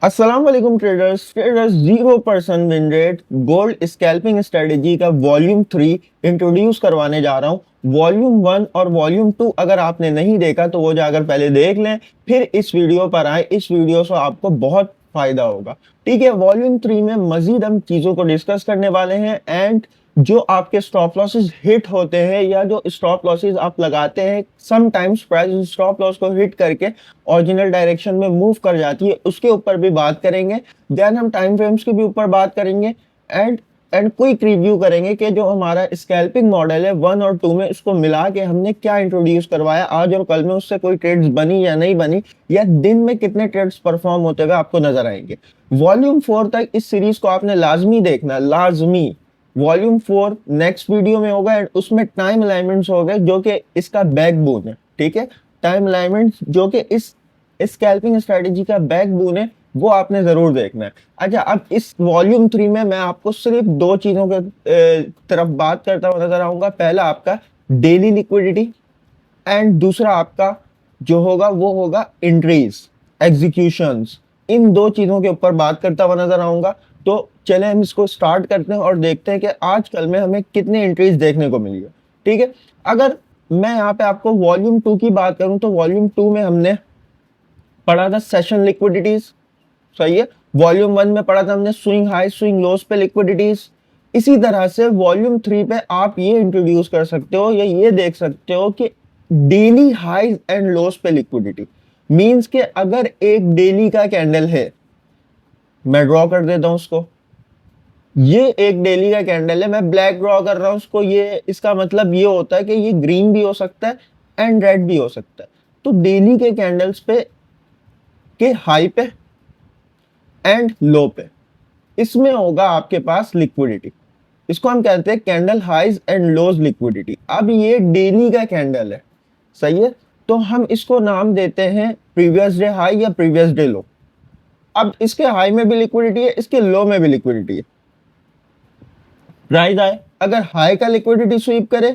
अस्सलाम वालेकुम traders 0% win rate gold scalping strategy का वॉल्यूम 3 इंट्रोड्यूस करवाने जा रहा हूं। वॉल्यूम 1 और वॉल्यूम 2 अगर आपने नहीं देखा तो वो जाकर पहले देख लें, फिर इस वीडियो पर आए। इस वीडियो से आपको बहुत फायदा होगा। ठीक है, वॉल्यूम 3 में मजीद हम चीजों को डिस्कस करने वाले हैं एंड जो आपके स्टॉप लॉसेस हिट होते हैं या जो स्टॉप लॉसेस आप लगाते हैं, समटाइम्स प्राइस स्टॉप लॉस को हिट करके ओरिजिनल डायरेक्शन में मूव कर जाती है, उसके ऊपर भी बात करेंगे। देन हम टाइम फ्रेम्स के भी ऊपर बात करेंगे एंड क्विक रिव्यू करेंगे कि जो हमारा स्कैल्पिंग मॉडल है 1 और 2 में इसको मिला के हमने क्या इंट्रोड्यूस करवाया आज और कल में, उससे कोई ट्रेड्स बनी या नहीं बनी, या दिन में कितने ट्रेड्स परफॉर्म होते हुए आपको नजर आएंगे। वॉल्यूम 4 तक इस सीरीज को आपने लाजमी देखना, लाजमी। वॉल्यूम 4 नेक्स्ट वीडियो में होगा एंड उसमें टाइम अलाइनमेंट्स हो गए जो कि इसका बैकबोन है। ठीक है, टाइम अलाइनमेंट्स जो कि इस स्कैल्पिंग स्ट्रेटेजी का बैकबोन है, वो आपने जरूर देखना है। अच्छा, अब इस वॉल्यूम 3 में मैं आपको सिर्फ दो चीजों के तरफ बात करता हुआ नजर आऊंगा। पहला आपका डेली लिक्विडिटी एंड दूसरा आपका जो होगा वो होगा एंट्रीज, एग्जीक्यूशंस। इन दो चीजों के ऊपर बात करता हुआ नजर आऊंगा। तो चले हम इसको स्टार्ट करते हैं और देखते हैं कि आजकल में हमें कितने एंट्रीज देखने को मिली है। ठीक है, अगर मैं यहाँ पे आपको वॉल्यूम 2 की बात करूं तो वॉल्यूम 2 में हमने पढ़ा था सेशन लिक्विडिटीज, सही है। वॉल्यूम 1 में पढ़ा था हमने स्विंग हाई स्विंग लोस पे लिक्विडिटीज। इसी तरह से वॉल्यूम 3 पे आप ये इंट्रोड्यूस कर सकते हो या ये देख सकते हो कि डेली हाईज एंड लोस पे लिक्विडिटी। मींस के अगर एक डेली का कैंडल है, मैं ड्रॉ कर देता हूं उसको, ये एक डेली का कैंडल है, मैं ब्लैक ड्रॉ कर रहा हूं उसको, ये इसका मतलब ये होता है कि ये ग्रीन भी हो सकता है एंड रेड भी हो सकता है। तो डेली के कैंडल्स पे के हाई पे एंड लो पे इसमें होगा आपके पास लिक्विडिटी। इसको हम कहते हैं candle highs and lows liquidity. अब ये डेली का कैंडल है, सही है, तो हम इसको नाम देते हैं प्रीवियस डे हाई या प्रीवियस डे लो। अब इसके हाई में भी लिक्विडिटी है, इसके लो में भी लिक्विडिटी है। प्राइस आए, अगर हाई का लिक्विडिटी स्वीप करे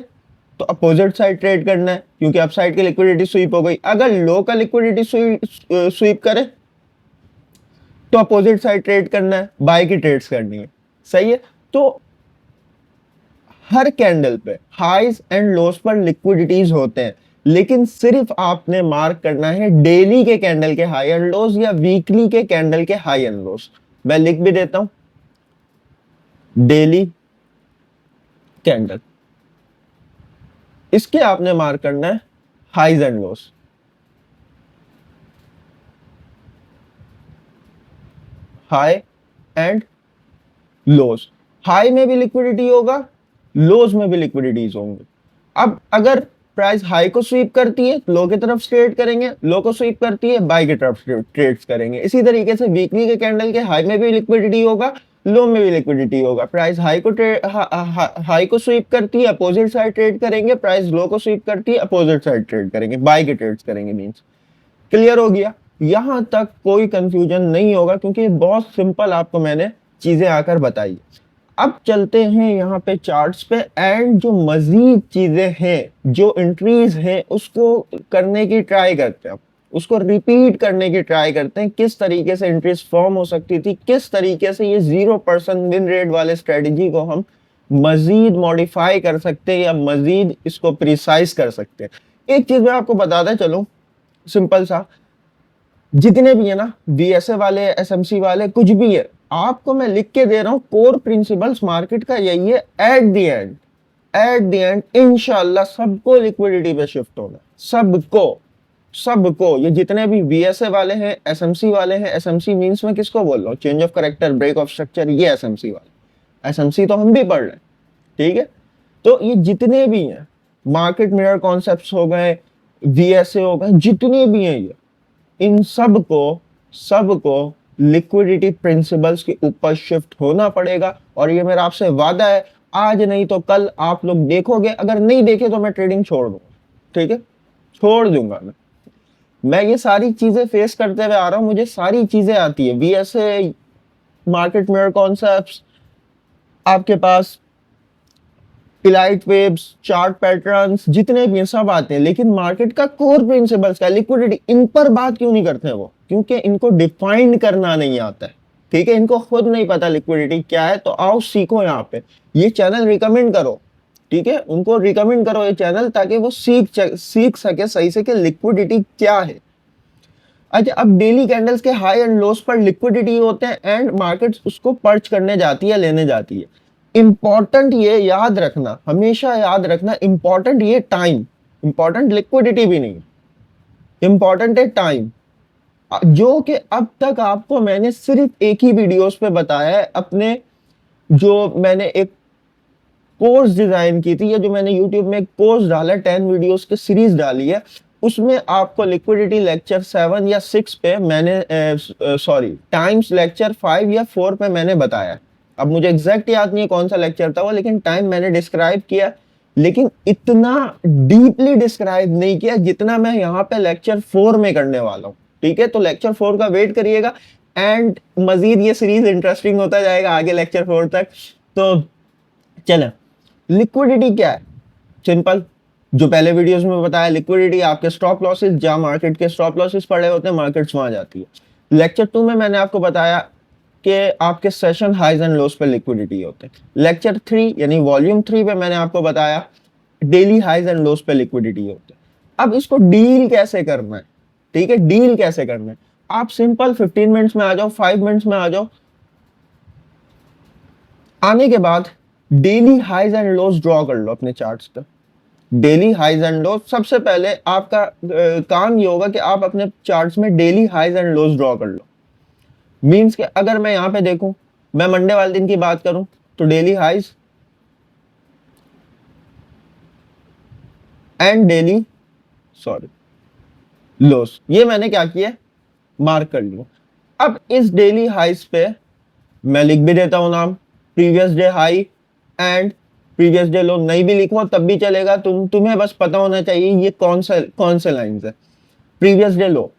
तो अपोजिट साइड ट्रेड करना है क्योंकि अप साइड की लिक्विडिटी स्वीप हो गई। अगर लो का लिक्विडिटी स्वीप करे तो अपोजिट साइड ट्रेड करना है, बाय की ट्रेड्स करनी है, सही है। तो हर कैंडल पे हाईज एंड लोस पर लिक्विडिटीज होते हैं, लेकिन सिर्फ आपने मार्क करना है डेली के कैंडल के हाई एंड लोस या वीकली के कैंडल के हाई एंड लोस। मैं लिख भी देता हूं, डेली कैंडल, इसके आपने मार्क करना है highs and loss. High and loss, high में भी लिक्विडिटी होगा, लोज में भी लिक्विडिटीज होंगे। अब अगर प्राइस हाई को स्वीप करती है लो की तरफ ट्रेड करेंगे, लो को स्वीप करती है बाय की तरफ ट्रेड्स करेंगे। इसी तरीके से वीकली के कैंडल के हाई में भी लिक्विडिटी होगा, लो में भी लिक्विडिटी होगा। प्राइस हाई को स्वीप करती है अपोजिट साइड ट्रेड करेंगे, प्राइस लो को स्वीप करती है अपोजिट साइड ट्रेड करेंगे, बाय के ट्रेड्स करेंगे। मींस क्लियर हो गया, यहां तक कोई कंफ्यूजन नहीं होगा क्योंकि बहुत सिंपल आपको मैंने चीजें आकर बताई। अब चलते हैं यहाँ पे चार्ट्स पे एंड जो मजीद चीजें हैं, जो एंट्रीज हैं, उसको करने की ट्राई करते हैं, उसको रिपीट करने की ट्राई करते हैं। किस तरीके से एंट्रीज फॉर्म हो सकती थी, किस तरीके से ये 0% विन रेट वाले स्ट्रेटेजी को हम मजीद मॉडिफाई कर सकते हैं या मजीद इसको प्रिसाइज कर सकते हैं। एक चीज मैं आपको बताता चलूं, सिंपल सा, जितने भी है ना बीएसए वाले, एसएमसी वाले, कुछ भी है, आपको मैं लिख के दे रहा हूं, कोर प्रिंसिपल्स मार्केट का यही है। एट द एंड इंशाल्लाह सबको लिक्विडिटी पे शिफ्ट होगा, सबको ये जितने भी बीएसए वाले हैं, एसएमसी वाले हैं। एसएमसी मींस में किसको बोल रहा हूँ, change of character, break of structure, ये एसएमसी वाले। एसएमसी तो हम भी पढ़ रहे हैं, ठीक है। तो ये जितने भी हैं, मार्केट मिरर कॉन्सेप्ट्स हो गए, वीएसए हो गए, जितने भी हैं ये, इन सबको लिक्विडिटी प्रिंसिपल्स के ऊपर शिफ्ट होना पड़ेगा। और ये मेरा आपसे वादा है, आज नहीं तो कल आप लोग देखोगे। अगर नहीं देखे तो मैं ट्रेडिंग छोड़ दूंगा, ठीक है, छोड़ दूंगा। मैं ये सारी चीजें फेस करते हुए आ रहा हूं, मुझे सारी चीजें आती है। वीएसए, मार्केट मिरर कॉन्सेप्ट्स, आपके पास इलाइट वेव्स, चार्ट पैटर्न्स, जितने भी सब आते हैं, लेकिन मार्केट का कोर प्रिंसिपल्स का लिक्विडिटी, इन पर बात क्यों नहीं करते हैं वो? क्योंकि इनको डिफाइन करना नहीं आता है, ठीक है, इनको खुद नहीं पता लिक्विडिटी क्या है। तो आओ सीखो यहाँ पे, ये चैनल रिकमेंड करो, ठीक है, उनको रिकमेंड करो ये चैनल, ताकि वो सीख सके सही से कि लिक्विडिटी क्या है। अच्छा, अब डेली कैंडल्स के हाई एंड लोस पर लिक्विडिटी होते हैं एंड मार्केट्स उसको पर्च करने जाती है, लेने जाती है। इंपॉर्टेंट ये याद रखना, हमेशा याद रखना, इंपॉर्टेंट ये टाइम, इंपॉर्टेंट लिक्विडिटी भी नहीं, इंपॉर्टेंट है टाइम, जो कि अब तक आपको मैंने सिर्फ एक ही वीडियोस पे बताया है। अपने जो मैंने एक कोर्स डिजाइन की थी, या जो मैंने यूट्यूब में एक कोर्स डाला, 10 वीडियोस की सीरीज डाली है, उसमें आपको लिक्विडिटी लेक्चर 7 या 6 पे मैंने सॉरी टाइम्स लेक्चर 5 या 4 पे मैंने बताया। अब मुझे एग्जैक्ट याद नहीं है कौन सा लेक्चर था वो, लेकिन टाइम मैंने डिस्क्राइब किया, लेकिन इतना डीपली डिस्क्राइब नहीं किया जितना मैं यहाँ पे लेक्चर 4 में करने वाला हूँ, ठीक है। तो लेक्चर 4 का वेट करिएगा, एंड मजीद ये सीरीज इंटरेस्टिंग होता जाएगा आगे लेक्चर 4 तक। तो चलें, लिक्विडिटी क्या है, सिंपल, जो पहले वीडियोस में बताया, लिक्विडिटी आपके स्टॉप लॉसेस, जहां मार्केट के स्टॉप लॉसेस पड़े होते हैं, मार्केट्स वहां जाती है। लेक्चर 2 में मैंने आपको बताया कि आपके सेशन हाइज एंड लोस पे लिक्विडिटी होते हैं। लेक्चर 3 यानी वॉल्यूम 3 पे मैंने आपको बताया डेली हाइज एंड लोस पे लिक्विडिटी होते हैं। अब इसको डील कैसे करना है, ठीक है, डील कैसे करना है, आप सिंपल 15 मिनट्स में आ जाओ, 5 मिनट्स में आ जाओ। आने के बाद daily highs and lows draw कर लो अपने चार्ट्स पे, डेली हाइज एंड लोस। सबसे पहले आपका काम ये होगा कि आप अपने चार्ट्स में daily highs and lows draw कर लो। मींस कि अगर मैं यहाँ पे देखूं, मैं मंडे वाले दिन की बात करूं, तो daily highs and daily lows, ये मैंने क्या किया, मार्क कर लिया। अब इस डेली हाइज पे मैं लिख भी देता हूं नाम, previous day high and previous day लो, नहीं भी लिखो तब भी चलेगा, तुम्हें बस पता होना चाहिए ये कौन से लाइंस है। प्रीवियस डे लो,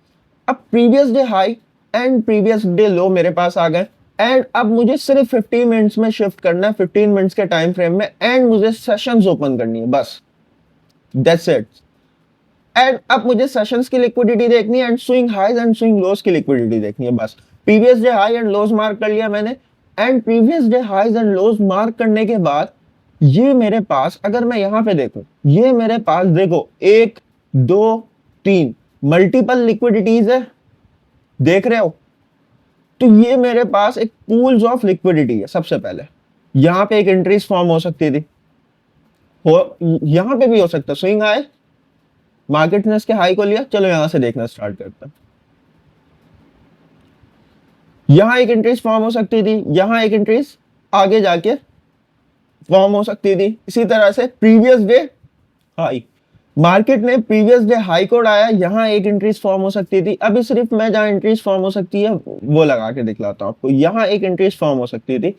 अब previous day high and previous day लो मेरे पास आ गए, एंड अब मुझे सिर्फ 15 मिनट्स में शिफ्ट करना है, 15 मिनट्स के टाइम फ्रेम में, एंड मुझे सेशंस ओपन करनी है, बस दैट्स इट। एंड अब मुझे सेशंस की लिक्विडिटी देखनी है, and swing highs and swing lows की लिक्विडिटी देखनी है, बस। Previous day high and lows mark कर लिया मैंने, and previous day highs and lows mark करने के बाद ये मेरे पास, अगर मैं यहां पे देखूं, ये मेरे पास देखो 1 2 3 मल्टीपल लिक्विडिटीज है, देख रहे हो। तो ये मेरे पास एक पूल्स ऑफ लिक्विडिटी है। सबसे पहले यहां पे एक एंट्रीज फॉर्म हो सकती थी, यहां पे भी हो सकता, स्विंग हाई, मार्केट ने इसके हाई को लिया, चलो यहां से देखना स्टार्ट करता है। यहां एक एंट्रीज फॉर्म हो सकती थी, यहां एक एंट्रीज आगे जाके फॉर्म हो सकती थी। इसी तरह से प्रीवियस डे हाई, मार्केट ने प्रीवियस डे हाई को उड़ाया, यहां एक एंट्रीज फॉर्म हो सकती थी। अभी सिर्फ मैं जहां एंट्रीज फॉर्म हो सकती है वो लगा के दिखलाता हूं आपको, यहां एक एंट्रीज फॉर्म हो सकती थी।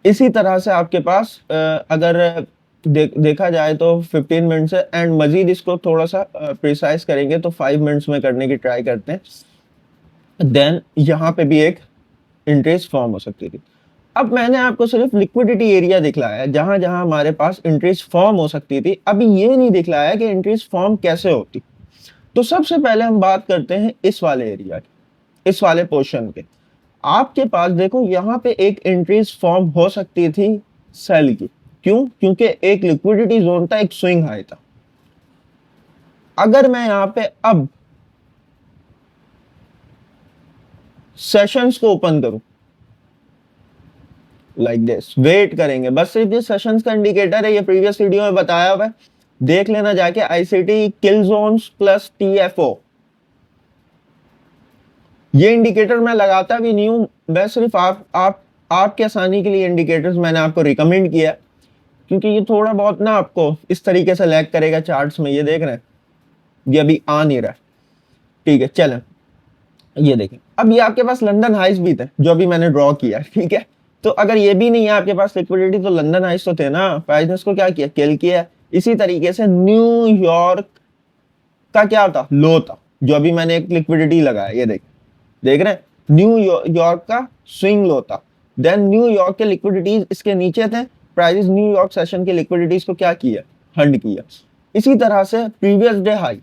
इसी तरह से आपके पास अगर देखा जाए तो 15 मिनट्स है, एंड मजीद इसको थोड़ा सा प्रिसाइज करेंगे तो 5 मिनट्स में करने की ट्राई करते हैं। देन यहाँ पे भी एक इंटरेस्ट फॉर्म हो सकती थी। अब मैंने आपको सिर्फ लिक्विडिटी एरिया दिखलाया जहां जहां हमारे पास इंटरेस्ट फॉर्म हो सकती थी, अभी ये नहीं दिखलाया कि इंटरेस्ट फॉर्म कैसे होती। तो सबसे पहले हम बात करते हैं इस वाले एरिया की, इस वाले पोर्शन के। आपके पास देखो यहाँ पे एक इंटरेस्ट फॉर्म हो सकती थी सेल की, क्यों, क्योंकि एक लिक्विडिटी जोन था, एक स्विंग हाई था। अगर मैं यहाँ पे अब सेशंस को ओपन करूं लाइक दिस, वेट करेंगे, बस सिर्फ ये सेशंस का इंडिकेटर है, ये प्रीवियस वीडियो में बताया हुआ है, देख लेना जाके, आईसीटी किल जोन्स प्लस टीएफओ। ये इंडिकेटर मैं लगाता भी नहीं हूं, मैं सिर्फ आपके आसानी के लिए इंडिकेटर्स मैंने आपको रिकमेंड किया, क्योंकि ये थोड़ा बहुत ना आपको इस तरीके से लैग करेगा चार्ट्स में। ये देख रहे हैं, ये अभी आ नहीं रहा है, ठीक है। चलें, ये देखें, अब ये आपके पास लंदन हाइस भी थे जो अभी मैंने ड्रॉ किया, ठीक है। तो अगर ये भी नहीं है आपके पास लिक्विडिटी, तो लंदन हाइस तो थे ना, प्राइस ने इसको क्या किया, किल किया। इसी तरीके से न्यूयॉर्क का क्या था, लो था, जो अभी मैंने एक लिक्विडिटी लगाया, ये देख रहे हैं, न्यूयॉर्क का स्विंग लो था। देन न्यूयॉर्क के लिक्विडिटीज इसके नीचे थे, प्राइस न्यूयॉर्क सेशन की लिक्विडिटीज को क्या किया, हंड किया। इसी तरह से प्रीवियस डे हाई,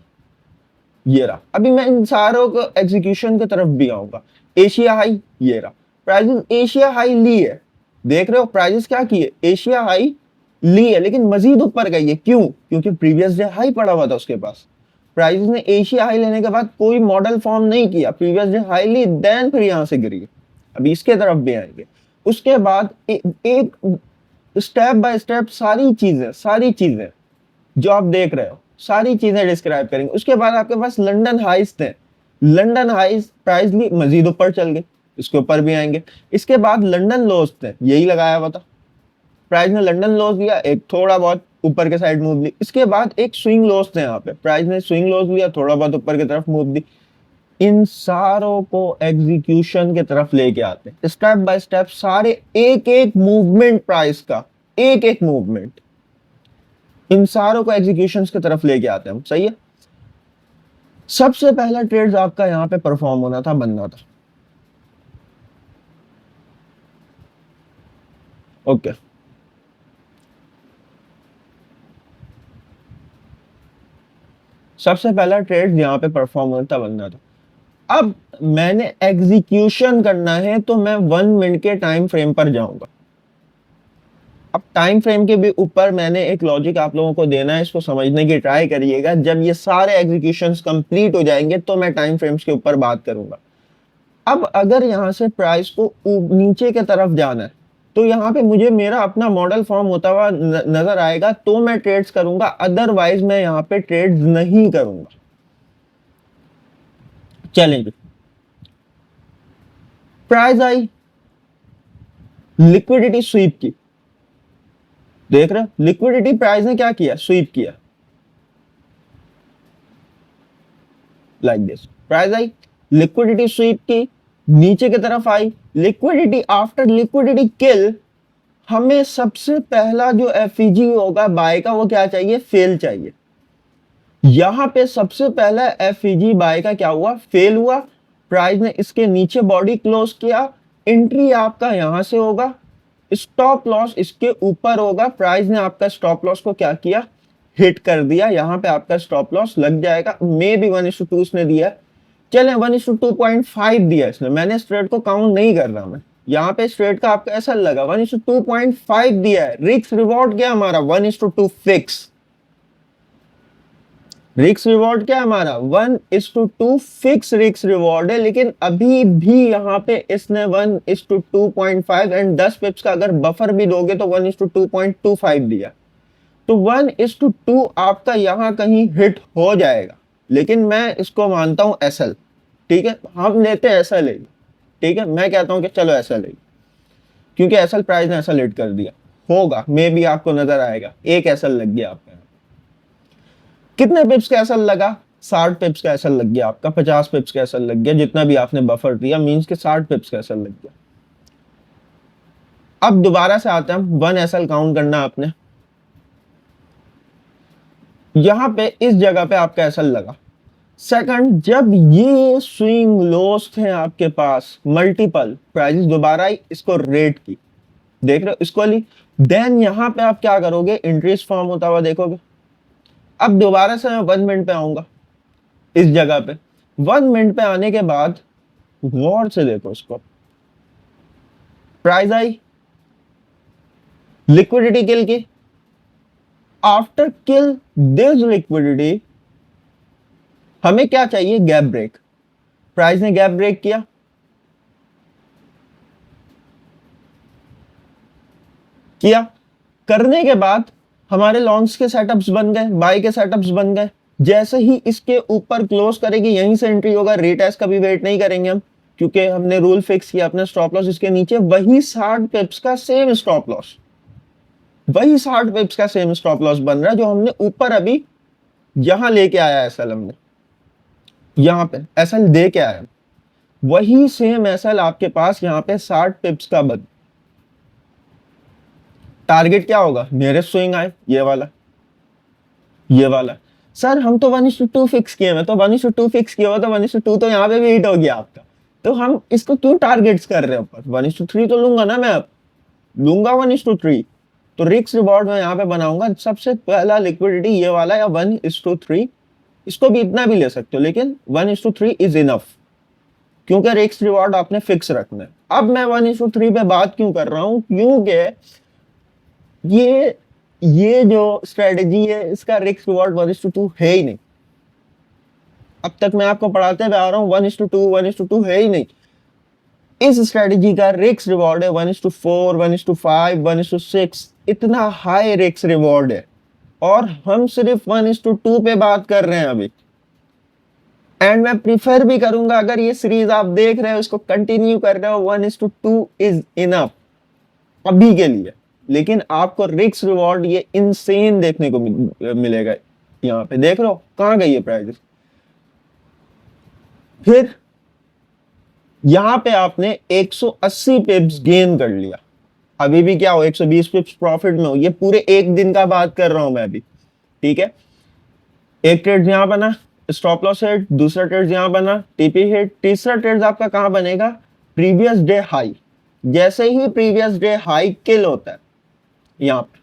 ये रहा। अभी मैं इन सारों को एग्जीक्यूशन की तरफ भी आऊंगा। एशिया हाई ये रहा, प्राइजेस एशिया हाई ली है, देख रहे हो प्राइजेस क्या किए, एशिया हाई ली है, लेकिन मजीद ऊपर गई है। क्यों? क्योंकि प्रीवियस डे हाई पड़ा हुआ था उसके पास। प्राइजेस ने एशिया हाई लेने के बाद कोई मॉडल फॉर्म नहीं किया, प्रीवियस डे हाई ली, देन फिर यहां से गिरी। अभी इसके तरफ भी आएंगे। उसके बाद एक स्टेप बाय स्टेप सारी चीजें जो आप देख रहे हो सारी चीजें डिस्क्राइब करेंगे। उसके बाद आपके पास लंदन हाइस थे, लंदन हाइस प्राइस ली, मजीद ऊपर चल गए, इसके ऊपर भी आएंगे। इसके बाद लंदन लोज थे, यही लगाया हुआ था, प्राइस ने लंदन लोज लिया, एक थोड़ा बहुत ऊपर के साइड मूव ली। इसके बाद एक स्विंग लोज थे, यहाँ पे प्राइस ने स्विंग लोज लिया, थोड़ा बहुत ऊपर की तरफ मूव दी। इन सारों को एग्जीक्यूशन की तरफ लेके आते हैं स्टेप बाय स्टेप, सारे एक एक मूवमेंट प्राइस का, एक एक मूवमेंट, इन सारों को एग्जीक्यूशन की तरफ लेके आते हैं हम। सही है। सबसे पहला ट्रेड आपका यहां पे परफॉर्म होना था, बनना था। ओके, सबसे पहला ट्रेड यहां पे परफॉर्म होना था, बनना था। अब मैंने एग्जीक्यूशन करना है तो मैं 1 मिनट के टाइम फ्रेम पर जाऊंगा। अब टाइम फ्रेम के भी ऊपर मैंने एक लॉजिक आप लोगों को देना है, इसको समझने की ट्राई करिएगा। जब ये सारे एग्जीक्यूशंस कंप्लीट हो जाएंगे तो मैं टाइम फ्रेम्स के ऊपर बात करूंगा। अब अगर यहां से प्राइस को नीचे की तरफ जाना है तो यहाँ पे मुझे मेरा अपना मॉडल फॉर्म होता हुआ नजर आएगा तो मैं ट्रेड्स करूंगा, अदरवाइज मैं यहाँ पे ट्रेड्स नहीं करूंगा। चलेंगे, प्राइस आई, लिक्विडिटी स्वीप की, देख रहे हो लिक्विडिटी प्राइस ने क्या किया, स्वीप किया, like this. Price I, liquidity SVEEP की, नीचे की तरफ आई, लिक्विडिटी, आफ्टर लिक्विडिटी किल, हमें सबसे पहला जो एफईजी होगा बाय का, वो क्या चाहिए, फेल चाहिए। यहां पे सबसे पहला एफईजी बाय का क्या हुआ, फेल हुआ। प्राइस ने इसके नीचे बॉडी क्लोज किया, एंट्री आपका यहां से होगा, स्टॉप लॉस इसके ऊपर होगा। प्राइस ने आपका स्टॉप लॉस को क्या किया, हिट कर दिया, यहां पे आपका स्टॉप लॉस लग जाएगा। मे बी 1:2 इसने दिया, चले 1:2.5 दिया इसने, मैंने इस ट्रेड को काउंट नहीं कर रहा मैं। यहाँ पे इस ट्रेड का आपका ऐसा लगा 1:2.5 दिया है, रिस्क रिवॉर्ड क्या हमारा 1:2 फिक्स, रिस्क रिवॉर्ड क्या है हमारा 1:2 फिक्स रिस्क रिवॉर्ड है। लेकिन अभी भी यहाँ पे इसने 1:2.5 एंड 10 पिप्स का अगर बफर भी दोगे तो 1:2.25 दिया, तो 1:2 आपका यहाँ कहीं हिट हो जाएगा। लेकिन मैं इसको मानता हूं एसएल, ठीक है, हम लेते हैं एसएल, ठीक है, मैं कहता हूं कि चलो एसएल, क्योंकि एसएल प्राइस ने एसएल हिट कर दिया होगा, मे भी आपको नजर आएगा एक एसएल लग गया आपका। कितने पिप्स का एसएल लगा, 60 पिप्स का एसएल लग गया आपका, 50 पिप्स का एसएल लग गया, जितना भी आपने बफर दिया मींस के 60 पिप्स का एसएल लग गया। अब दोबारा से आते हैं हम, 1 एसएल काउंट करना आपने, यहां पे इस जगह पे आपका एसएल लगा। सेकंड, जब ये स्विंग लॉस थे आपके पास मल्टीपल, प्राइसेस दोबारा आई, इसको रेट की, देख रहे हो इसको ली, देन यहां पे आप क्या करोगे, इंटरेस्ट फॉर्म होता हुआ देखोगे। अब दोबारा से मैं 1 मिनट पे आऊंगा इस जगह पे, 1 मिनट पे आने के बाद गौर से देखो इसको, प्राइस आई, लिक्विडिटी किल की, आफ्टर किल दिस लिक्विडिटी हमें क्या चाहिए, गैप ब्रेक। प्राइस ने गैप ब्रेक किया, करने के बाद हमारे लॉन्ग्स के सेटअप्स बन गए, बाय के सेटअप्स बन गए। जैसे ही इसके ऊपर क्लोज करेगी यहीं से एंट्री होगा, रेट का भी वेट नहीं करेंगे हम, क्योंकि हमने रूल फिक्स किया अपना स्टॉप लॉस इसके नीचे, वही 60 पिप्स का सेम स्टॉप लॉस, वही 60 पिप्स का सेम स्टॉप लॉस बन रहा है जो हमने ऊपर अभी यहां लेके आया है एसएल, हमने यहां पे एसएल दे के आया, वही सेम एसएल आपके पास यहां पे 60 पिप्स का बन। टारगेट क्या होगा, नियरेस्ट स्विंग आए, ये वाला, ये वाला। सर हम तो 1:2 फिक्स किए, मैं तो 1:2 फिक्स किया हुआ, तो 1:2 तो यहाँ पे भी हिट हो गया आपका, तो हम इसको क्यों टारगेट्स कर रहे हैं ऊपर, 1:3 तो लूंगा ना मैं, अब लूंगा 1:3, तो रिस्क रिवॉर्ड मैं यहाँ पे बनाऊंगा। सबसे पहला लिक्विडिटी ये वाला या 1:3 इसको भी इतना भी ले सकते हो, लेकिन 1:3 इज इनफ, क्योंकि रिस्क रिवॉर्ड आपने फिक्स रखना है। अब मैं 1:3 पे बात क्यों कर रहा हूं, क्योंकि ये जो स्ट्रेटेजी है इसका रिस्क रिवॉर्ड 1:2 है ही नहीं। अब तक मैं आपको पढ़ाते हुए आ रहा हूं 1:2 है ही नहीं। इस स्ट्रेटेजी का रिस्क रिवॉर्ड है 1:4, 1:5, 1:6, इतना हाई रिस्क रिवॉर्ड है, और हम सिर्फ 1:2 पे बात कर रहे हैं अभी। एंड मैं प्रीफर भी करूंगा, अगर ये सीरीज आप देख रहे हो इसको कंटिन्यू कर रहे हो, 1:2 इज इनफ अभी के लिए। लेकिन आपको रिस्क रिवॉर्ड ये इनसेन देखने को मिलेगा। यहाँ पे देख रहे हो कहां गई है प्राइस। फिर यहां पे आपने 180 पिप्स गेन कर लिया, अभी भी क्या हो 120 पिप्स प्रॉफिट में हो। ये पूरे एक दिन का बात कर रहा हूं मैं अभी, ठीक है। एक ट्रेड यहां बना, स्टॉप लॉस हिट, दूसरा ट्रेड यहां बना, टीपी हिट, तीसरा ट्रेड आपका कहां बनेगा, प्रीवियस डे हाई। जैसे ही प्रीवियस डे हाई किल होता है, यहां पे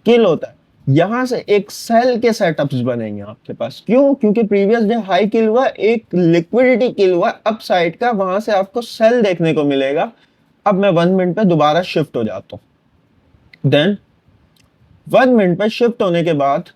किल होता है, यहां से एक सेल के सेटअप्स बनेंगे आपके पास। क्यों? क्योंकि प्रीवियस डे हाई किल हुआ, एक लिक्विडिटी किल हुआ अप साइड का, वहां से आपको सेल देखने को मिलेगा। अब मैं 1 मिनट पे दोबारा शिफ्ट हो जाता हूं। देन 1 मिनट पे शिफ्ट होने के बाद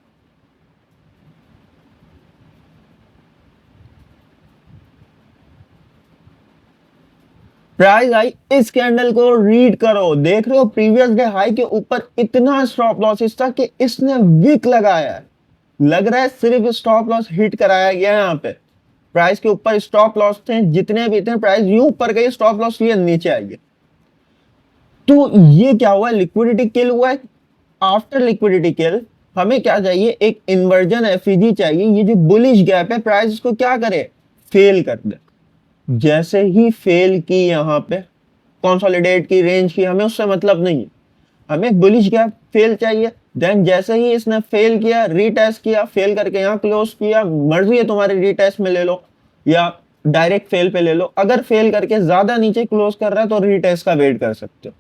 प्राइस आई, इस कैंडल को रीड करो, देख रहे हो प्रीवियस डे हाई के ऊपर इतना स्टॉप लॉसेस था कि इसने विक लगाया है। लग रहा है सिर्फ स्टॉप लॉस हिट कराया गया यहाँ पे। प्राइस के ऊपर स्टॉप लॉस थे जितने भी थे, प्राइस यूं ऊपर गई, स्टॉप लॉस लिए नीचे आएगी। तो ये क्या हुआ, लिक्विडिटी किल हुआ है। आफ्टर लिक्विडिटी किल हमें क्या चाहिए, एक इन्वर्जन एफईजी चाहिए। ये जो बुलिश गैप है, प्राइस इसको क्या करे, फेल कर दे। जैसे ही फेल की, यहाँ पे कंसोलिडेट की, रेंज की, हमें उससे मतलब नहीं है, हमें बुलिश गैप फेल चाहिए। देन जैसे ही इसने फेल किया, रीटेस्ट किया, फेल करके यहाँ क्लोज किया, मर्जी है तुम्हारी रीटेस्ट में ले लो या डायरेक्ट फेल पे ले लो। अगर फेल करके ज्यादा नीचे क्लोज कर रहा है तो रीटेस्ट का वेट कर सकते हो।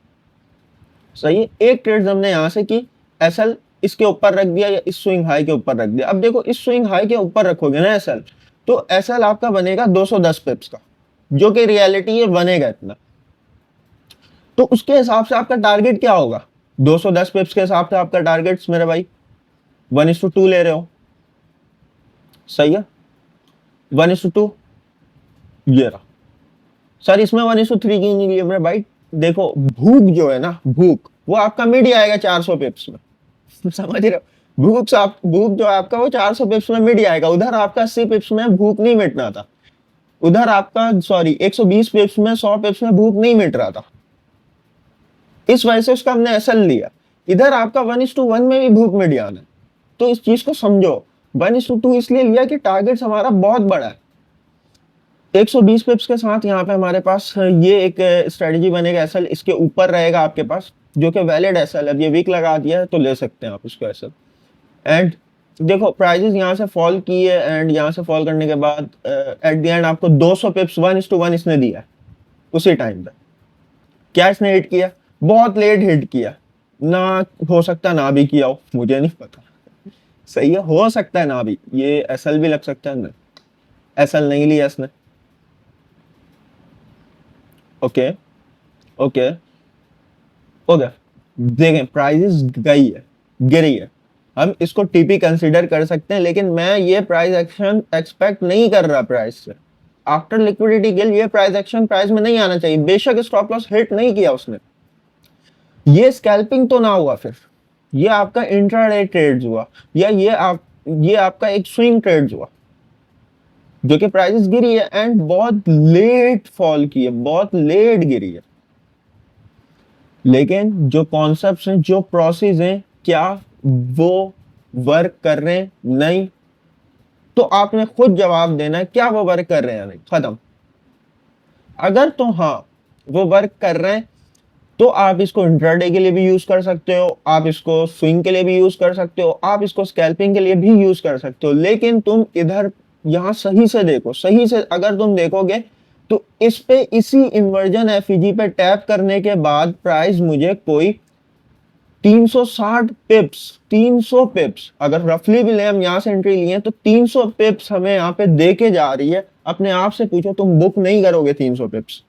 सही है, एक ट्रेड हमने यहां से की, एसएल इसके ऊपर रख दिया या इस स्विंग हाई के ऊपर रख दिया। अब देखो इस स्विंग हाई के ऊपर रखोगे ना एसएल, तो एसएल आपका बनेगा 210 पिप्स का, जो कि रियलिटी है बनेगा इतना। तो उसके हिसाब से आपका टारगेट क्या होगा, 210 पिप्स के हिसाब से आपका टारगेट मेरे भाई 1:2 ले रहे हो। सही है, 1:2 ये रहा। सर इसमें 1:3 क्यों नहीं लिए मेरे भाई, देखो भूख जो है ना, भूख वो आपका मिड ही आएगा 400 पिप्स में। समझ रहे हो, भूख जो आपका वो 400 पिप्स में मिड ही आएगा। उधर आपका 80 पिप्स में भूख नहीं मिटना था, उधर आपका सॉरी 120 पिप्स में, 100 पिप्स में भूख नहीं मिट रहा था, इस वजह से उसका हमने एसएल लिया। इधर आपका 1:1 में भी भूख मिट जाना है, तो इस चीज को समझो। 1:2 इसलिए लिया कि टारगेट हमारा बहुत बड़ा है। 120 पिप्स के साथ यहाँ पे हमारे पास ये एक स्ट्रेटेजी बनेगा, एसएल इसके ऊपर रहेगा आपके पास, जो कि वैलिड एसएल है। अब ये वीक लगा दिया है तो ले सकते हैं आप इसको एसएल। एंड देखो प्राइजेस यहाँ से फॉल की है, एंड यहाँ से फॉल करने के बाद एट द एंड आपको 200 पिप्स 1:1 इसने दिया है उसी टाइम पे। क्या इसने हिट किया, बहुत लेट हिट किया ना, हो सकता ना भी किया हो, मुझे नहीं पता। सही है, हो सकता है ना भी, ये एसएल भी लग सकता है ना, एसएल नहीं लिया इसने। ओके ओके ओके, देखें प्राइजेस गई है, गिरी है, हम इसको टीपी कंसीडर कर सकते हैं, लेकिन मैं ये प्राइस एक्शन एक्सपेक्ट नहीं कर रहा प्राइस से। आफ्टर लिक्विडिटी गिल ये प्राइस एक्शन प्राइस में नहीं आना चाहिए। बेशक स्टॉप लॉस हिट नहीं किया उसने, ये स्कैल्पिंग तो ना हुआ, फिर ये आपका इंट्राडे ट्रेड्स हुआ, या ये आपका एक स्विंग ट्रेड्स हुआ, जो कि प्राइसेस गिरी है एंड बहुत लेट फॉल की है, बहुत लेट गिरी है। लेकिन जो कॉन्सेप्ट्स हैं, जो प्रोसेस हैं, क्या वो वर्क कर रहे हैं? नहीं, तो आपने खुद जवाब देना है, क्या वो वर्क कर रहे हैं या नहीं, खत्म। अगर तो हाँ वो वर्क कर रहे हैं तो आप इसको इंट्राडे के लिए भी यूज कर सकते हो, आप इसको स्विंग के लिए भी यूज कर सकते हो, आप इसको स्कैल्पिंग के लिए भी यूज कर सकते हो। लेकिन तुम इधर यहां सही से देखो, सही से अगर तुम देखोगे तो इस पे इसी इन्वर्जन एफईजी पे टैप करने के बाद प्राइस मुझे कोई 360 पिप्स, 300 पिप्स अगर रफली भी ले हम यहाँ से एंट्री लिए तो 300 पिप्स हमें यहाँ पे दे के जा रही है। अपने आप से पूछो तुम बुक नहीं करोगे 300 पिप्स?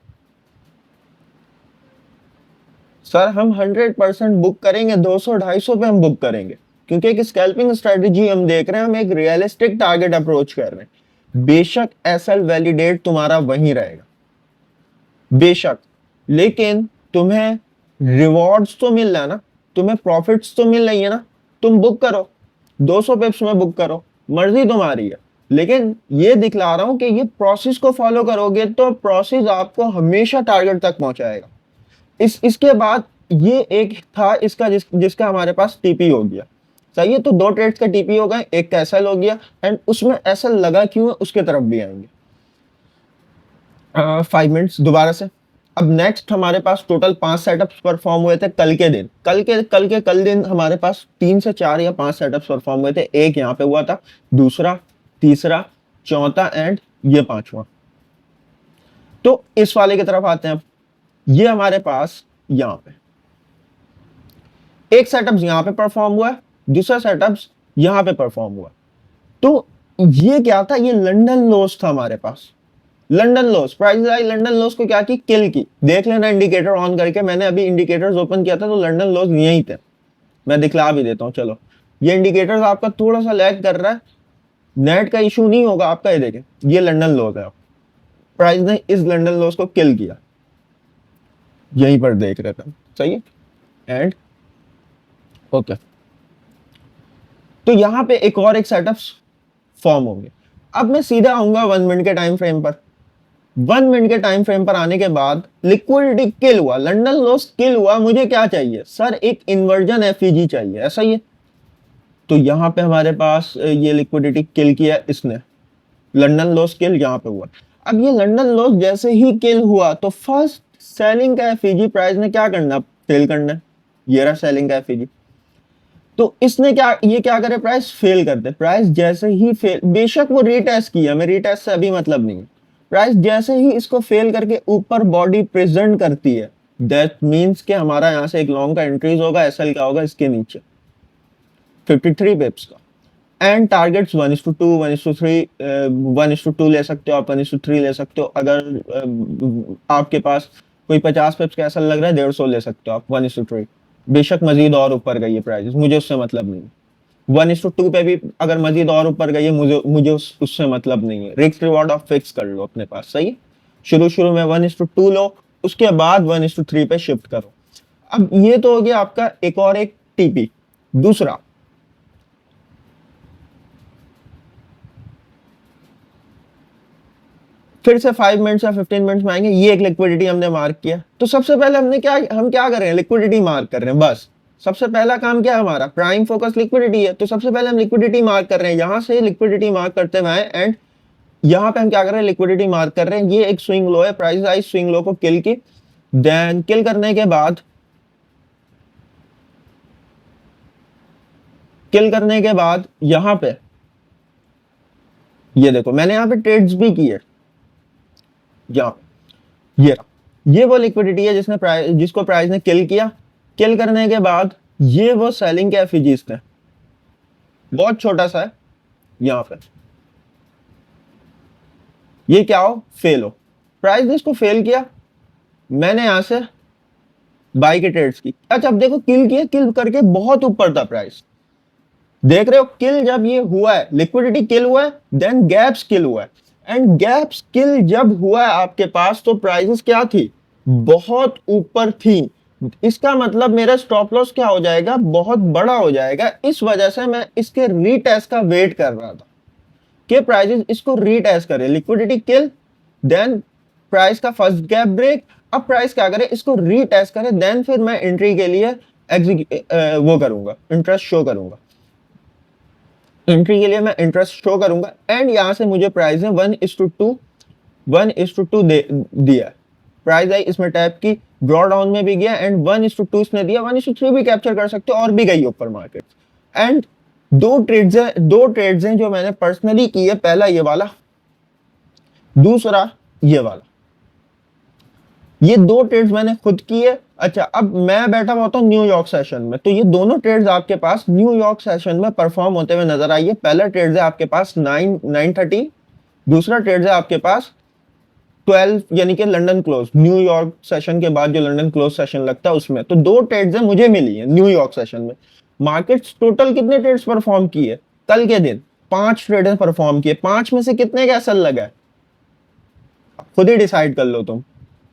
सर हम 100% बुक करेंगे, 200-250 पे हम बुक करेंगे, क्योंकि एक स्कैल्पिंग स्ट्रेटेजी हम देख रहे हैं, हम एक रियलिस्टिक टारगेट अप्रोच कर रहे हैं। बेशक एसएल वैलिडेट तुम्हारा वहीं रहेगा, बेशक, लेकिन तुम्हें रिवॉर्ड्स तो मिल रहा है ना, तुम्हें प्रॉफिट्स तो मिल रही है ना, तुम बुक करो, 200 पिप्स में बुक करो, मर्जी तुम्हारी है। लेकिन ये दिखला रहा हूं कि ये प्रोसेस को फॉलो करोगे तो प्रोसेस आपको हमेशा टारगेट तक पहुंचाएगा। इसके बाद ये एक था इसका जिसका हमारे पास टीपी हो गया, सही है। तो 2 ट्रेड्स का टीपी हो गए, एक का एसएल हो गया, एंड उसमें एसएल लगा क्यों है उसके तरफ भी आएंगे 5 मिनट्स दोबारा से। अब नेक्स्ट हमारे पास टोटल 5 सेटअप्स परफॉर्म हुए थे कल के दिन। कल दिन हमारे पास 3 से 4 या 5 सेटअप्स परफॉर्म हुए थे। एक यहाँ पे हुआ था, दूसरा, तीसरा, चौथा एंड ये 5वां। तो इस वाले की तरफ आते हैं। अब ये हमारे पास यहाँ पे एक सेटअप यहाँ पे परफॉर्म हुआ, दूसरा सेटअप यहाँ पे परफॉर्म हुआ। तो ये क्या था, ये लंदन लॉस था हमारे पास, London loss. Price I London loss को क्या की, किल की। देख लेना इंडिकेटर ऑन करके, मैंने अभी इंडिकेटर्स ओपन किया था तो लंदन लॉस यही थे, मैं दिखला भी देता हूँ। चलो, ये इंडिकेटर्स आपका थोड़ा सा लैग कर रहा है, नेट का इशू नहीं होगा आपका। ये देखें, ये लंदन लॉस है, प्राइस ने इस लंदन लॉस को किल किया, यहीं पर देख रहे थे, सही है। एंड ओके, तो यहां पे एक और एक सेटअप फॉर्म होंगे। अब मैं सीधा आऊंगा 1 मिनट के टाइम फ्रेम पर। 1 मिनट के टाइम फ्रेम पर आने के बाद लिक्विडिटी किल हुआ, लंदन लॉस किल हुआ। मुझे क्या चाहिए सर, एक इन्वर्जन एफईजी चाहिए, ऐसा ही है। तो यहां पे हमारे पास ये लिक्विडिटी किल किया इसने, लंदन लॉस किल यहां पे हुआ। अब ये लंदन लॉस जैसे ही किल हुआ तो फर्स्ट सेलिंग का एफईजी प्राइस ने क्या करना, फेल करना है। ये रहा सेलिंग का एफईजी। तो इसने क्या करे, प्राइस फेल करते। प्राइस जैसे ही फेल, बेशक वो रीटेस्ट किया, मैं रीटेस्ट से अभी मतलब नहीं है, प्राइस जैसे ही इसको फेल करके ऊपर बॉडी प्रेजेंट करती है, दैट मींस कि हमारा यहां से एक लॉन्ग का इंक्रीज होगा। एसएल क्या होगा इसके नीचे 53 पिप्स का। एंड टारगेट्स 1:2, 1:3, 1:2 ले सकते हो आप, 1:3 ले सकते हो। अगर आपके पास कोई 50 पिप्स का एसएल लग रहा है, 150 ले सकते हो आप 1:3। बेशक मजीद और ऊपर गई है प्राइस, मुझे उससे मतलब नहीं। 1:2 पे भी अगर मजीद और ऊपर गई है, मुझे उससे मतलब नहीं है। रिस्क रिवॉर्ड आप फिक्स कर लो अपने पास, सही। शुरू में 1:2 लो, उसके बाद 1:3 पे शिफ्ट करो। अब ये तो हो गया आपका एक और एक टीपी। दूसरा, फिर से 5 मिनट्स या 15 मिनट्स में आएंगे। ये एक लिक्विडिटी हमने मार्क किया। तो सबसे पहले हम क्या कर रहे हैं, लिक्विडिटी मार्क कर रहे हैं बस। सबसे पहला काम क्या है हमारा, प्राइम फोकस लिक्विडिटी है। तो सबसे पहले हम लिक्विडिटी मार्क कर रहे हैं, यहां से लिक्विडिटी मार्क करते हुए एंड यहां पे हम क्या कर रहे हैं, लिक्विडिटी मार्क कर रहे हैं। ये एक स्विंग लो है, प्राइस आई स्विंग लो को किल की। देन किल करने के बाद यहां पे ये देखो, मैंने यहां पे ट्रेड्स भी किए। ये वो लिक्विडिटी है जिसको प्राइस ने किल किया। किल करने के बाद ये वो सेलिंग के एफईजीज थे, बहुत छोटा सा है यहां पे। ये क्या हो, फेल हो। प्राइस ने इसको फेल किया, मैंने यहां से बाई के ट्रेड्स की। अच्छा, अब देखो किल किया, किल करके बहुत ऊपर था प्राइस, देख रहे हो। किल जब ये हुआ है, लिक्विडिटी किल हुआ है, देन गैप्स किल हुआ है। एंड गैप्स किल जब हुआ है आपके पास, तो प्राइसेस क्या थी, बहुत ऊपर थी। इसका मतलब मेरा स्टॉप लॉस क्या हो जाएगा, बहुत बड़ा हो जाएगा। इस वजह से मैं इसके रीटेस्ट का वेट कर रहा था कि प्राइसेस इसको रीटेस्ट करे। लिक्विडिटी किल, देन प्राइस का फर्स्ट गैप ब्रेक। अब प्राइस क्या करे, इसको रीटेस्ट करे, देन फिर मैं एंट्री के लिए वो करूंगा, इंटरेस्ट शो करूंगा। एंट्री के लिए मैं इंटरेस्ट शो करूंगा। एंड यहां से मुझे प्राइस ने 1:2 दिया। प्राइस आई इसमें टैप की, ड्रॉ डाउन में भी गया एंड 1:2 इसने दिया। 1:3 भी कैप्चर कर सकते हो और भी गई ऊपर मार्केट। एंड दो ट्रेड्स हैं जो मैंने पर्सनली की है। पहला ये वाला, दूसरा ये वाला। ये 2 ट्रेड्स मैंने खुद किए। अच्छा, अब मैं बैठा हुआ था न्यूयॉर्क सेशन में, तो ये दोनों ट्रेड्स आपके पास न्यूयॉर्क सेशन में परफॉर्म होते हुए नजर आई है। पहला ट्रेड है आपके पास 9:13, दूसरा ट्रेड है आपके पास 12 यानी कि लंदन क्लोज, न्यूयॉर्क सेशन के बाद जो लंदन क्लोज सेशन लगता है उसमें। तो 2 ट्रेड्स है मुझे मिली है न्यूयॉर्क सेशन में। मार्केट्स टोटल कितने ट्रेड्स परफॉर्म किए कल के दिन? 5 ट्रेड्स परफॉर्म किए। 5 में से कितने का एसएल लगा है? खुद ही डिसाइड कर लो तुम।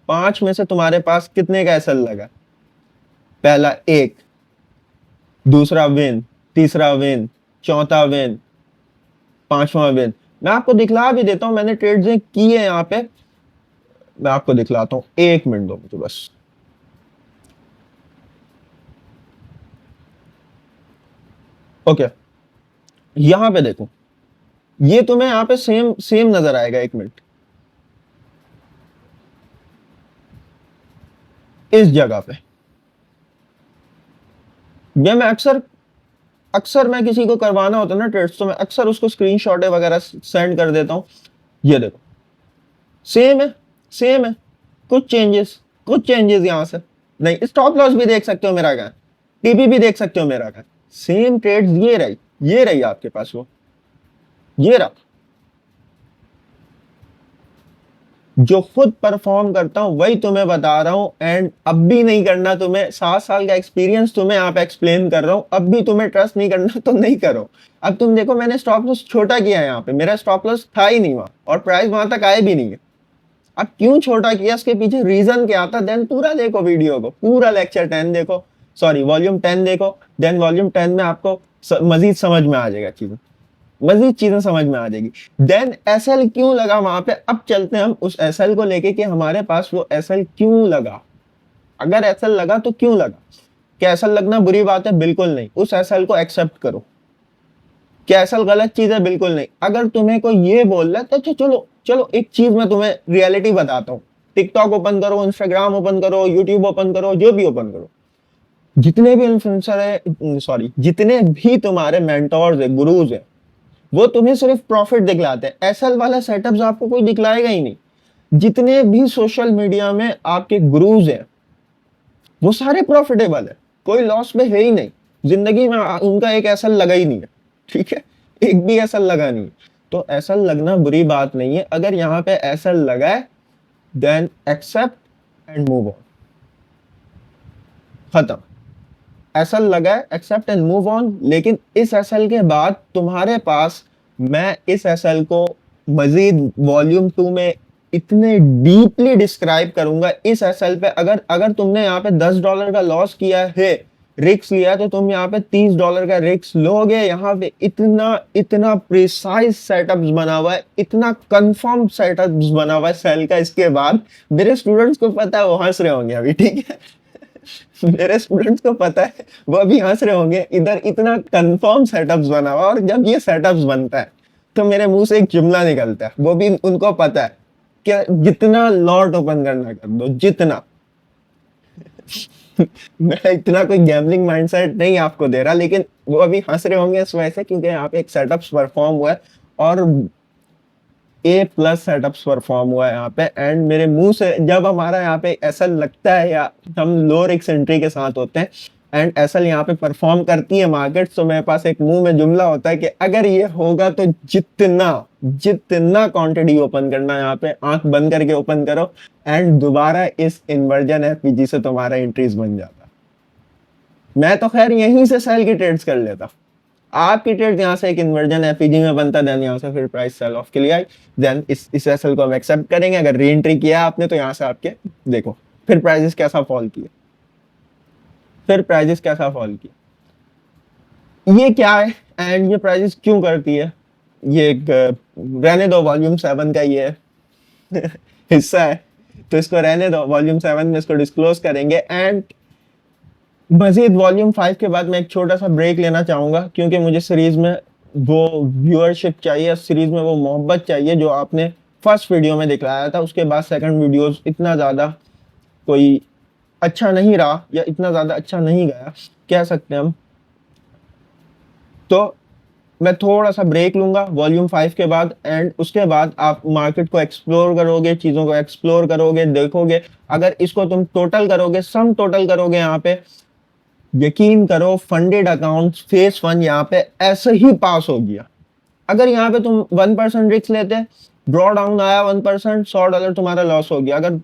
5 में से तुम्हारे पास कितने का एसएल लगा? पहला 1, दूसरा विन, तीसरा विन, चौथा विन, पांचवा विन। मैं आपको दिखला भी देता हूं, मैंने ट्रेड्स किए यहाँ पे, मैं आपको दिखलाता हूं। 1 मिनट दो मुझे बस। ओके, यहां पे देखो, ये तुम्हें यहाँ पे सेम सेम नजर आएगा। 1 मिनट, इस जगह पे ये मैं अक्सर अक्सर मैं किसी को करवाना होता है ना ट्रेड्स, तो मैं अक्सर उसको स्क्रीनशॉट वगैरह सेंड कर देता हूं। ये देखो, सेम है, सेम है। कुछ चेंजेस यहां से नहीं। स्टॉप लॉस भी देख सकते हो मेरा का, टीपी भी देख सकते हो मेरा का। सेम ट्रेड्स ये रही आपके पास, वो ये रहा जो खुद परफॉर्म करता हूं वही तुम्हें बता रहा हूं। एंड अब भी नहीं करना तुम्हें, 7 साल का एक्सपीरियंस तुम्हें यहाँ पे एक्सप्लेन कर रहा हूं। अब भी तुम्हें ट्रस्ट नहीं करना तो नहीं करो। अब तुम देखो, मैंने स्टॉप लॉस छोटा किया है यहाँ पे, मेरा स्टॉप लॉस था ही नहीं वहां, और प्राइस वहां तक आए भी नहीं है। अब क्यों छोटा किया, इसके पीछे रीजन क्या था? देन पूरा देखो वीडियो को, पूरा लेक्चर 10 देखो, सॉरी वॉल्यूम 10 देखो। देन वॉल्यूम 10 में आपको मजीद समझ में आ जाएगा चीजें, मजीद चीजें समझ में आ जाएगी। देन एसएल क्यों लगा वहां पे? अब चलते हैं हम उस एसएल को लेके कि हमारे पास वो एसएल क्यों लगा। अगर एसएल लगा तो क्यों लगा? क्या एसएल लगना बुरी बात है? बिल्कुल नहीं। उस एसएल को एक्सेप्ट करो। क्या एसएल गलत चीज है? बिल्कुल नहीं। अगर तुम्हें कोई ये बोल रहा है तो अच्छा, चलो चलो एक चीज मैं तुम्हें रियलिटी बताता हूँ। टिकटॉक ओपन करो, इंस्टाग्राम ओपन करो, यूट्यूब ओपन करो, जो भी ओपन करो, जितने भी इन्फ्लुएंसर है, सॉरी जितने भी तुम्हारे मेंटोर्स है, गुरुज है, वो तुम्हें सिर्फ प्रॉफिट दिखलाते हैं। एसएल वाला सेटअप आपको कोई दिखलाएगा ही नहीं। जितने भी सोशल मीडिया में आपके गुरुज हैं वो सारे प्रॉफिटेबल है, कोई लॉस में है ही नहीं। जिंदगी में उनका एक एसएल लगा ही नहीं है, ठीक है, एक भी एसएल लगा नहीं। तो एसएल लगना बुरी बात नहीं है। अगर यहाँ पे एसएल लगा है then accept and move on, खत्म। एसएल लगा है, एक्सेप्ट एंड मूव ऑन। लेकिन इस एसएल के बाद तुम्हारे पास, मैं इस एसएल को मजीद वॉल्यूम 2 में इतने डीपली डिस्क्राइब करूंगा। इस एसएल पे अगर अगर तुमने यहाँ पे $10 का लॉस किया है, रिक्स लिया, तो तुम यहाँ पे $30 का रिक्स लोगे। यहाँ पे इतना इतना प्रिसाइज सेटअप्स बना हुआ है, इतना कंफर्म सेटअप्स बना हुआ है सेल का। इसके बाद मेरे स्टूडेंट्स को पता है, वो हंस रहे होंगे अभी, ठीक है मेरे स्टूडेंट्स को पता है, वो अभी हंस रहे होंगे। इधर इतना कंफर्म सेटअप्स बना हुआ, और जब ये सेटअप्स बनता है तो मेरे मुंह से एक जुमला निकलता है, वो भी उनको पता है कि जितना लॉट ओपन करना कर दो, जितना मैं इतना कोई गैम्बलिंग माइंडसेट नहीं आपको दे रहा, लेकिन वो अभी हंस रहे होंगे इस वजह से क्योंकि यहाँ पे एक सेटअप्स परफॉर्म हुआ है, और A+ सेटअप्स परफॉर्म हुआ है यहाँ पे। एंड मेरे मुंह से जब हमारा यहाँ पे एसएल लगता है या हम लो रिस्क एंट्री के साथ होते हैं एंड एसएल यहाँ पे परफॉर्म करती है मार्केट, तो मेरे पास एक मुंह में जुमला होता है कि अगर ये होगा तो जितना जितना क्वांटिटी ओपन करना, यहाँ पे आंख बंद करके ओपन करो एंड दोबारा इस इन्वर्जन एफपीजी से तुम्हारा एंट्रीज बन जाता। मैं तो खैर यहीं से सेल की ट्रेड्स कर लेता। आपकी ट्रेड यहाँ से एक इन्वर्जन एफईजी में बनता, देन यहाँ से फिर प्राइस सेल ऑफ के लिए आई। देन इस एसएल को हम एक्सेप्ट करेंगे। अगर री एंट्री किया आपने तो यहाँ से आपके देखो फिर प्राइसेस कैसा फॉल किया, फिर प्राइसेस कैसा फॉल किया। ये क्या है एंड ये प्राइसेस क्यों करती है? ये एक रहने दो, वॉल्यूम 7 का ये हिस्सा है, तो इसको रहने दो। वॉल्यूम 7 में इसको डिस्क्लोज करेंगे। एंड मजीद वॉल्यूम 5 के बाद मैं एक छोटा सा ब्रेक लेना चाहूंगा, क्योंकि मुझे सीरीज में वो व्यूअरशिप चाहिए, सीरीज में वो मोहब्बत चाहिए जो आपने फर्स्ट वीडियो में दिखलाया था। उसके बाद सेकंड वीडियोस इतना ज़्यादा कोई अच्छा नहीं रहा, या इतना ज़्यादा अच्छा नहीं गया कह सकते हैं हम। तो मैं थोड़ा सा ब्रेक लूंगा वॉल्यूम 5 के बाद, एंड उसके बाद आप मार्केट को एक्सप्लोर करोगे, चीजों को एक्सप्लोर करोगे, देखोगे। अगर इसको तुम टोटल करोगे, सम टोटल करोगे, यहाँ पे यकीन करो फंडेड अकाउंट फेस 1 यहाँ पे ऐसे ही पास हो गया। अगर यहाँ पे तुम 1% रिस्क लेते, ड्रॉ डाउन आया 1%, $100 तुम्हारा लॉस हो गया। अगर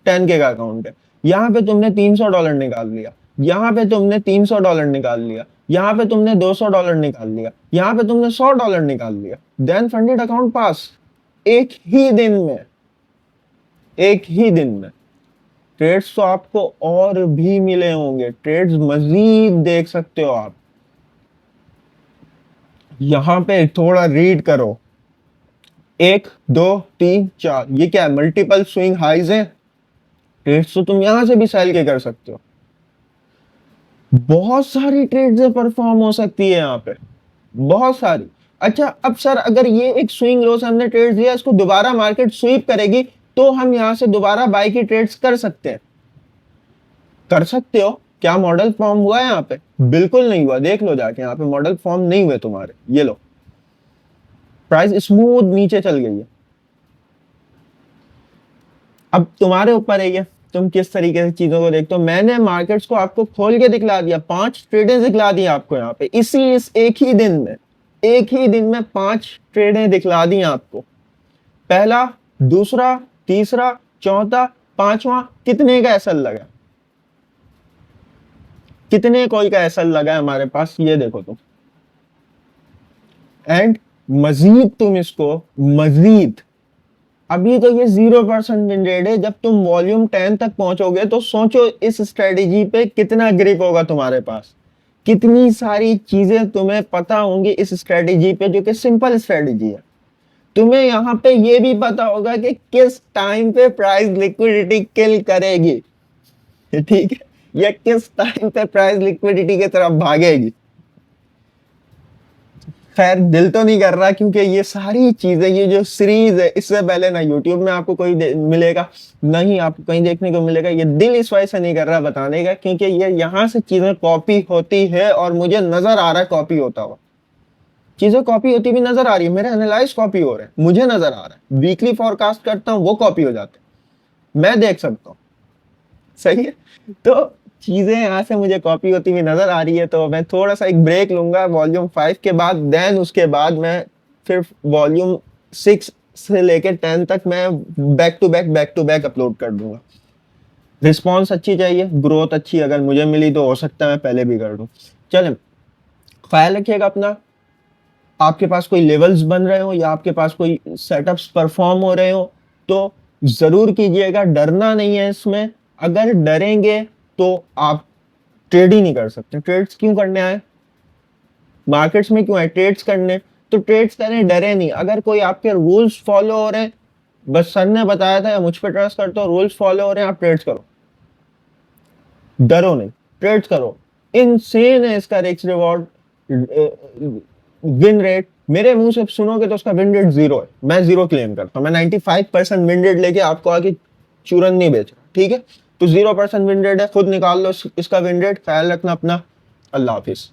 10K का अकाउंट है, यहाँ पे तुमने $300 निकाल लिया, यहाँ पे तुमने $300 निकाल लिया, यहाँ पे तुमने $200 निकाल लिया, यहाँ पे तुमने $100 निकाल लिया, देन फंडेड अकाउंट पास। एक ही दिन में, एक ही दिन में। ट्रेड्स तो आपको और भी मिले होंगे, ट्रेड्स मजीद देख सकते हो आप। यहां पे थोड़ा रीड करो, 1 2 3 4, ये क्या है? मल्टीपल स्विंग हाइज है। ट्रेड्स तो तुम यहां से भी सेल के कर सकते हो। बहुत सारी ट्रेड्स परफॉर्म हो सकती है यहाँ पे, बहुत सारी। अच्छा, अब सर अगर ये एक स्विंग लो से हमने ट्रेड दिया, इसको दोबारा मार्केट स्वीप करेगी, तो हम यहां से दोबारा बाई की ट्रेड्स कर सकते हैं? कर सकते हो। क्या मॉडल फॉर्म हुआ है यहाँ पे? बिल्कुल नहीं हुआ। देख लो जाके, यहाँ पे मॉडल फॉर्म नहीं हुए तुम्हारे। ये लो, प्राइस स्मूथ नीचे चल गई है। अब तुम्हारे ऊपर है ये, तुम किस तरीके से चीजों को देखते हो। मैंने मार्केट्स को आपको खोल के दिखला दिया, 5 ट्रेडें दिखला दी आपको यहाँ पे, इस एक ही दिन में, एक ही दिन में 5 ट्रेडें दिखला दी आपको। पहला, दूसरा, तीसरा, चौथा, पांचवा। कितने का एसएल लगा? कितने कोई का एसएल लगा है हमारे पास, ये देखो तुम। एंड मजीद तुम इसको, मजीद अभी तो ये 0% विन रेट है। जब तुम वॉल्यूम 10 तक पहुंचोगे तो सोचो इस स्ट्रेटेजी पे कितना ग्रिप होगा तुम्हारे पास, कितनी सारी चीजें तुम्हें पता होंगी इस स्ट्रेटेजी पे, जो कि सिंपल स्ट्रेटेजी है। तुम्हें यहाँ पे ये भी पता होगा कि किस टाइम पे प्राइस लिक्विडिटी किल करेगी, ठीक है, या किस टाइम पे प्राइस लिक्विडिटी की तरफ भागेगी। खैर दिल तो नहीं कर रहा, क्योंकि ये सारी चीजें, ये जो सीरीज है, इससे पहले ना यूट्यूब में आपको कोई मिलेगा, ना ही आपको कहीं देखने को मिलेगा। ये दिल इस वजह से नहीं कर रहा बताने का, क्योंकि ये यहाँ से चीजें कॉपी होती है और मुझे नजर आ रहा है कॉपी होता हुआ। चीजें कॉपी होती भी नजर आ रही है, मेरे एनालाइज कॉपी हो रहे हैं, मुझे नजर आ रहा है। वीकली फोरकास्ट करता हूँ, वो कॉपी हो जाते हैं, मैं देख सकता हूँ। सही है, तो चीजें यहाँ से मुझे कॉपी होती हुई नजर आ रही है। तो मैं थोड़ा सा एक ब्रेक लूंगा वॉल्यूम 5 के बाद, देन उसके बाद मैं फिर वॉल्यूम 6 से लेकर 10 तक मैं बैक टू बैक अपलोड कर दूंगा। रिस्पॉन्स अच्छी चाहिए, ग्रोथ अच्छी अगर मुझे मिली तो हो सकता है मैं पहले भी कर दूं। चलें, ख्याल रखिएगा अपना। आपके पास कोई लेवल्स बन रहे हो या आपके पास कोई सेटअप्स परफॉर्म हो रहे हो तो जरूर कीजिएगा, डरना नहीं है इसमें। अगर डरेंगे तो आप ट्रेड ही नहीं कर सकते। ट्रेड्स क्यों करने आए मार्केट्स में? क्यों आए? ट्रेड्स करने। तो ट्रेड्स करें, डरे नहीं। अगर कोई आपके रूल्स फॉलो हो रहे हैं, बस सर ने बताया था या मुझ पर ट्रस्ट करते हो, रूल्स फॉलो हो रहे हैं, आप ट्रेड्स करो, डरो नहीं, ट्रेड्स करो। इनसेन है इसका रिस्क रिवॉर्ड विन रेट। मेरे मुंह से सुनोगे तो उसका विन रेट 0 है, मैं 0 क्लेम करता हूं। मैं 95% विन रेट लेके आपको आगे चूरन नहीं बेच रहा, ठीक है। तो 0% विन रेट है, खुद निकाल लो इसका विन रेट। ख्याल रखना अपना। अल्लाह हाफिज।